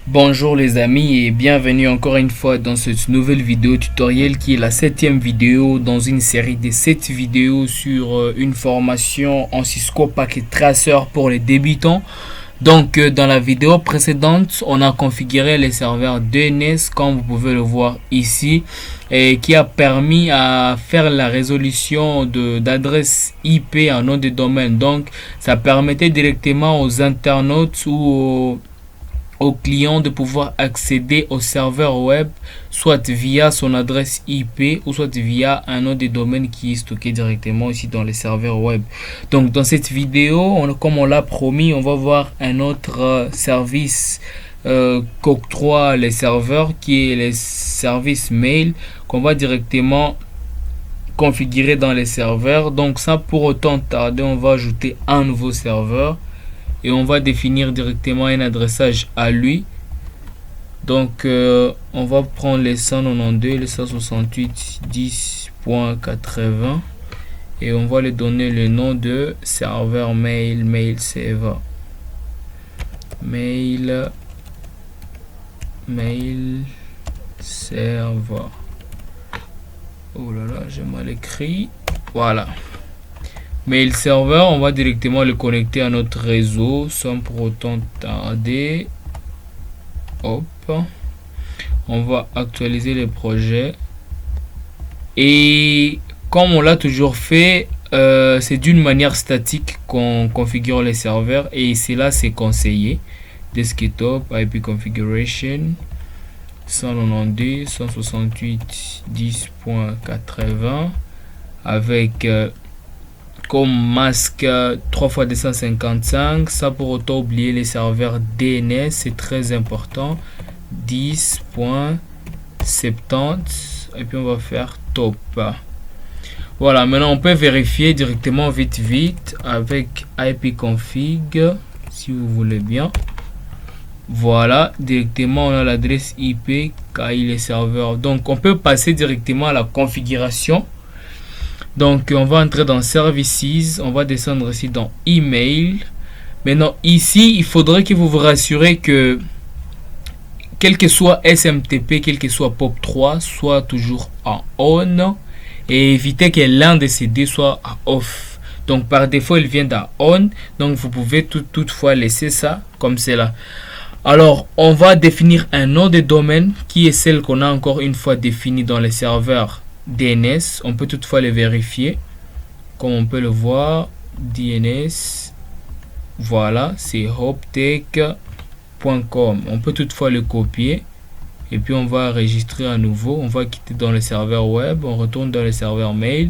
Bonjour les amis et bienvenue encore une fois dans cette nouvelle vidéo tutoriel qui est la 7e vidéo dans une série de 7 vidéos sur une formation en Cisco Packet Tracer pour les débutants. Donc dans la vidéo précédente, on a configuré les serveurs DNS comme vous pouvez le voir ici et qui a permis à faire la résolution d'adresse IP en nom de domaine. Donc ça permettait directement aux internautes ou aux clients de pouvoir accéder au serveur web soit via son adresse IP ou soit via un nom de domaine qui est stocké directement ici dans les serveurs web. Donc dans cette vidéo, comme on l'a promis, on va voir un autre service qu'octroient les serveurs qui est les services mail qu'on va directement configurer dans les serveurs. Donc sans pour autant tarder, on va ajouter un nouveau serveur et on va définir directement un adressage à lui. Donc on va prendre les 192, les 168.10.80 et on va lui donner le nom de serveur mail server. Mail server. Oh là là, j'ai mal écrit. Voilà. Mail server, on va directement le connecter à notre réseau sans pour autant tarder. Hop, on va actualiser les projets et comme on l'a toujours fait, c'est d'une manière statique qu'on configure les serveurs et cela c'est conseillé. Desktop IP configuration 192 168 10.80 avec comme masque 3x255, ça pour autant oublier les serveurs DNS, c'est très important. 10.70 et puis on va faire top. Voilà, maintenant on peut vérifier directement vite avec ipconfig si vous voulez bien. Voilà, directement on a l'adresse IP KI les serveurs. Donc on peut passer directement à la configuration. Donc on va entrer dans Services, on va descendre ici dans Email. Maintenant ici, il faudrait que vous vous rassurez que quel que soit SMTP, quel que soit POP3, soit toujours en on et éviter que l'un de ces deux soit à off. Donc par défaut, il vient à on, donc vous pouvez toutefois laisser ça comme cela. Alors on va définir un nom de domaine qui est celle qu'on a encore une fois défini dans les serveurs DNS. On peut toutefois les vérifier comme on peut le voir. DNS, voilà, c'est hoptech.com. on peut toutefois le copier et puis on va enregistrer à nouveau. On va quitter dans le serveur web, on retourne dans le serveur mail,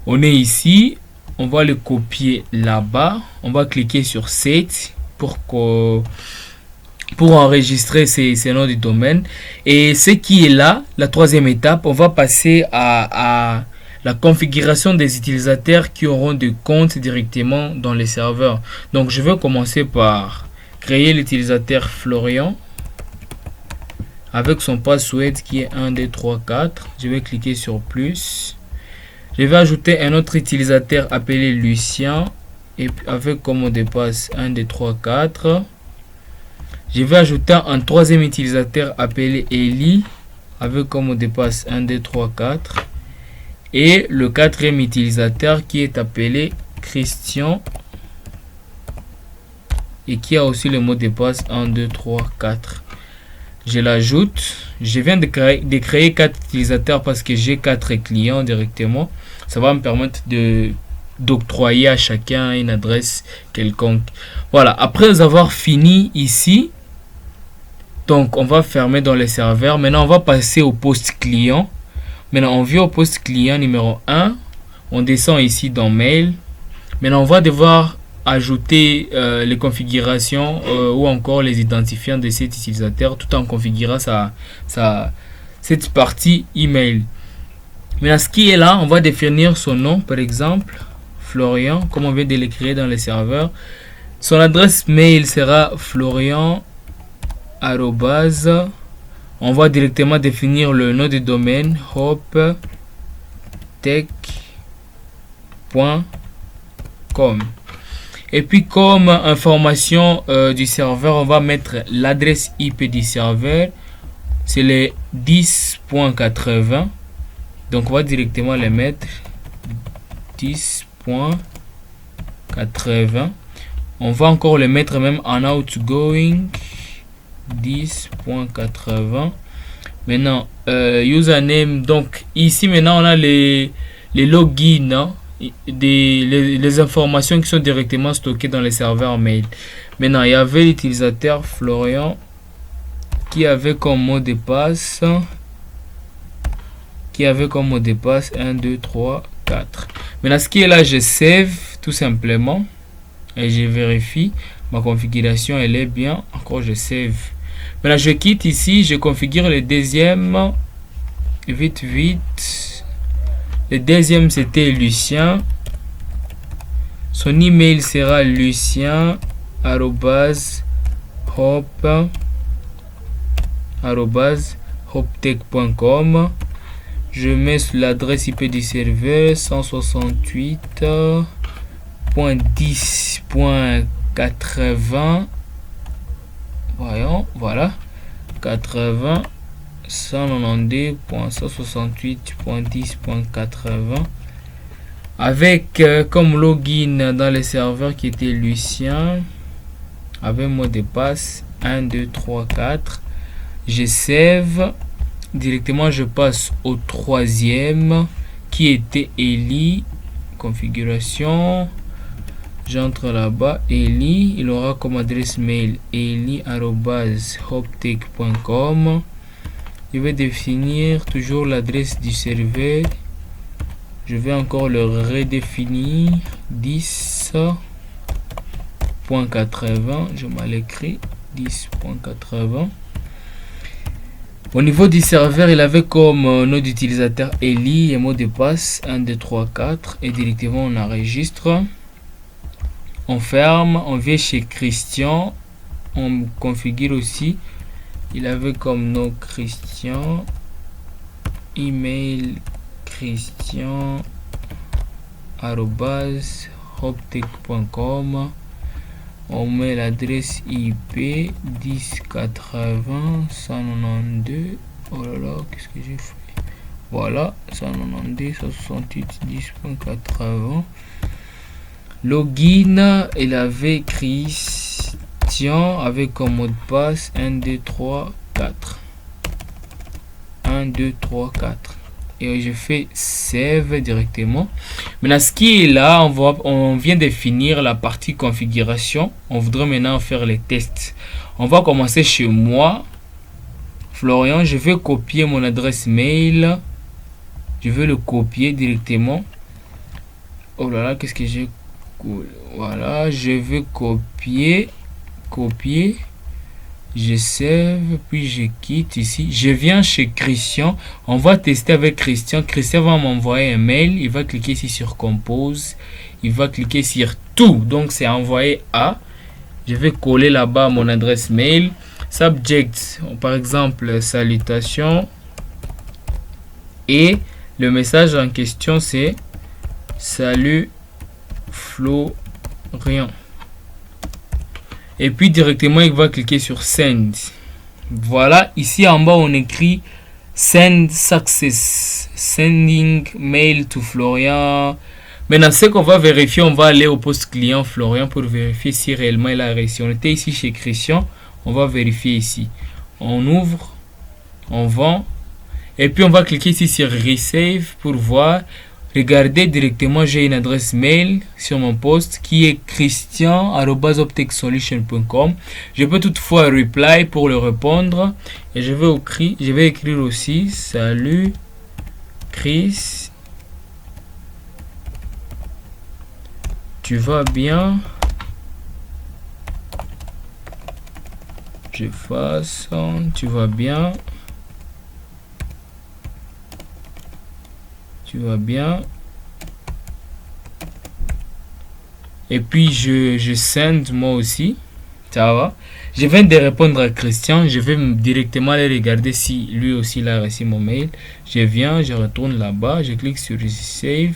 on est ici, on va le copier là-bas, on va cliquer sur set pour enregistrer ces noms de domaine. Et ce qui est là, la troisième étape, on va passer à la configuration des utilisateurs qui auront des comptes directement dans les serveurs. Donc je vais commencer par créer l'utilisateur Florian avec son password qui est 1 2 3 4. Je vais cliquer sur plus. Je vais ajouter un autre utilisateur appelé Lucien et avec comme mot de passe 1 2 3 4. Je vais ajouter un troisième utilisateur appelé Eli avec comme mot de passe 1 2 3 4 et le quatrième utilisateur qui est appelé Christian et qui a aussi le mot de passe 1 2 3 4. Je l'ajoute. Je viens de créer 4 utilisateurs parce que j'ai 4 clients directement. Ça va me permettre d'octroyer à chacun une adresse quelconque. Voilà, après avoir fini ici, donc on va fermer dans les serveurs. Maintenant on va passer au poste client. Maintenant on vient au poste client numéro 1. On descend ici dans mail. Maintenant on va devoir ajouter les configurations ou encore les identifiants de cet utilisateur tout en configurant cette partie email. Maintenant ce qui est là, on va définir son nom, par exemple Florian, comme on vient de l'écrire dans les serveurs. Son adresse mail sera Florian arrobase. On va directement définir le nom de domaine hoptech Et puis comme information du serveur, on va mettre l'adresse IP du serveur. C'est les 10.80. Donc on va directement les mettre 10.80. On va encore le mettre même en outgoing 10.80. Maintenant username. Donc ici maintenant on a les logins, hein, les informations qui sont directement stockées dans les serveurs mail. Maintenant il y avait l'utilisateur Florian qui avait comme mot de passe 1 2 3 4. Maintenant ce qui est là, je save tout simplement et je vérifie ma configuration, elle est bien. Encore je save. Maintenant je quitte ici, je configure le deuxième vite. Le deuxième c'était Lucien. Son email sera lucien@hoptech.com. Je mets l'adresse IP du serveur 168.10.80. Voyons, voilà, 80 192.168.10.80 avec comme login dans les serveurs qui était Lucien avec mot de passe 1 2 3 4. Je save directement, je passe au troisième qui était Eli. Configuration, j'entre là-bas, Eli, il aura comme adresse mail eli@hoptech.com. Je vais définir toujours l'adresse du serveur. Je vais encore le redéfinir 10.80. Je mal écrit 10.80. Au niveau du serveur, il avait comme nom d'utilisateur Eli et mot de passe 1 2 3 4 et directement on enregistre. On ferme, on vient chez Christian, on configure aussi. Il avait comme nom Christian, email christian@hoptech.com. On met l'adresse IP 1080 192. Oh là là, qu'est-ce que j'ai fait? Voilà, 192 168 10.80. Login, il avait Christian avec comme mot de passe 1 2 3 4. 1 2 3 4. Et je fais save directement. Maintenant ce qui est là, on vient de finir la partie configuration. On voudrait maintenant faire les tests. On va commencer chez moi, Florian. Je vais copier mon adresse mail. Je vais le copier directement. Oh là là, qu'est-ce que j'ai? Voilà, je vais copier. Je save, puis je quitte ici. Je viens chez Christian. On va tester avec Christian. Christian va m'envoyer un mail. Il va cliquer ici sur Compose. Il va cliquer sur tout. Donc c'est envoyé à. Je vais coller là-bas mon adresse mail. Subject, par exemple, salutations. Et le message en question c'est salut Florian. Et puis directement il va cliquer sur send. Voilà, ici en bas on écrit send success, sending mail to Florian. Maintenant ce qu'on va vérifier, on va aller au poste client Florian pour vérifier si réellement il a réussi. On était ici chez Christian, on va vérifier ici. On ouvre, on vend et puis on va cliquer ici sur receive pour voir. Regardez directement, j'ai une adresse mail sur mon poste qui est christian@hoptechsolution.com. Je peux toutefois reply pour le répondre et je vais écrire aussi salut Chris, tu vas bien? Je fasse tu vas bien? Tu vas bien? Et puis je send moi aussi. Ça va. Je viens de répondre à Christian. Je vais directement aller regarder si lui aussi il a reçu mon mail. Je viens, je retourne là-bas. Je clique sur save.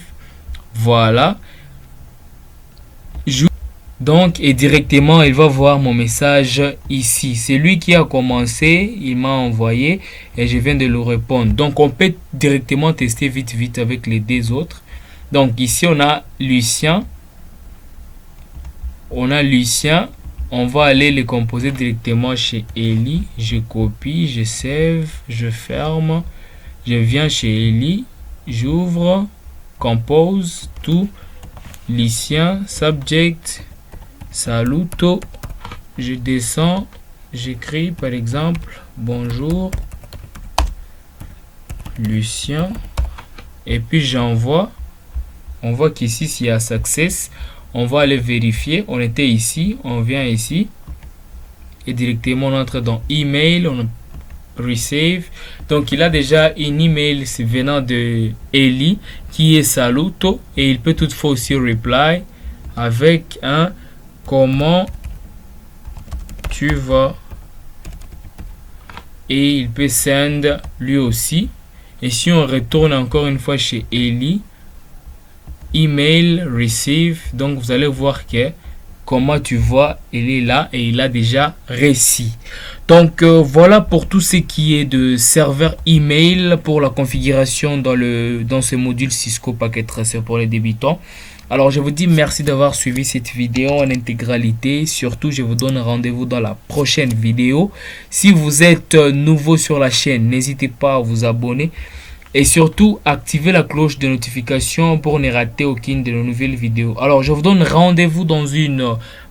Voilà. Donc, et directement, il va voir mon message ici. C'est lui qui a commencé, il m'a envoyé et je viens de le répondre. Donc, on peut directement tester vite avec les deux autres. Donc, ici, on a Lucien. On va aller les composer directement chez Eli. Je copie, je save, je ferme. Je viens chez Eli. J'ouvre, compose, tout. Lucien, subject, saluto. Je descends, j'écris par exemple bonjour Lucien. Et puis j'envoie. On voit qu'ici, s'il y a success, on va aller vérifier. On était ici, on vient ici. Et directement, on entre dans email, on receive. Donc, il a déjà une email venant de Eli qui est saluto. Et il peut toutefois aussi reply avec un comment tu vas. Et il peut send lui aussi. Et si on retourne encore une fois chez Eli, email receive, donc vous allez voir que comment tu vois, il est là et il a déjà réussi. Donc voilà pour tout ce qui est de serveur email pour la configuration dans ce module Cisco Packet Tracer pour les débutants. Alors je vous dis merci d'avoir suivi cette vidéo en intégralité. Surtout je vous donne rendez-vous dans la prochaine vidéo. Si vous êtes nouveau sur la chaîne, n'hésitez pas à vous abonner. Et surtout, activez la cloche de notification pour ne rater aucune de nos nouvelles vidéos. Alors, je vous donne rendez-vous dans une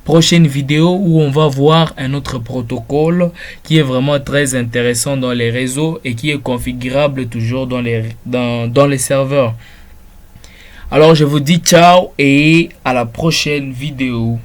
prochaine vidéo où on va voir un autre protocole qui est vraiment très intéressant dans les réseaux et qui est configurable toujours dans les serveurs. Alors, je vous dis ciao et à la prochaine vidéo.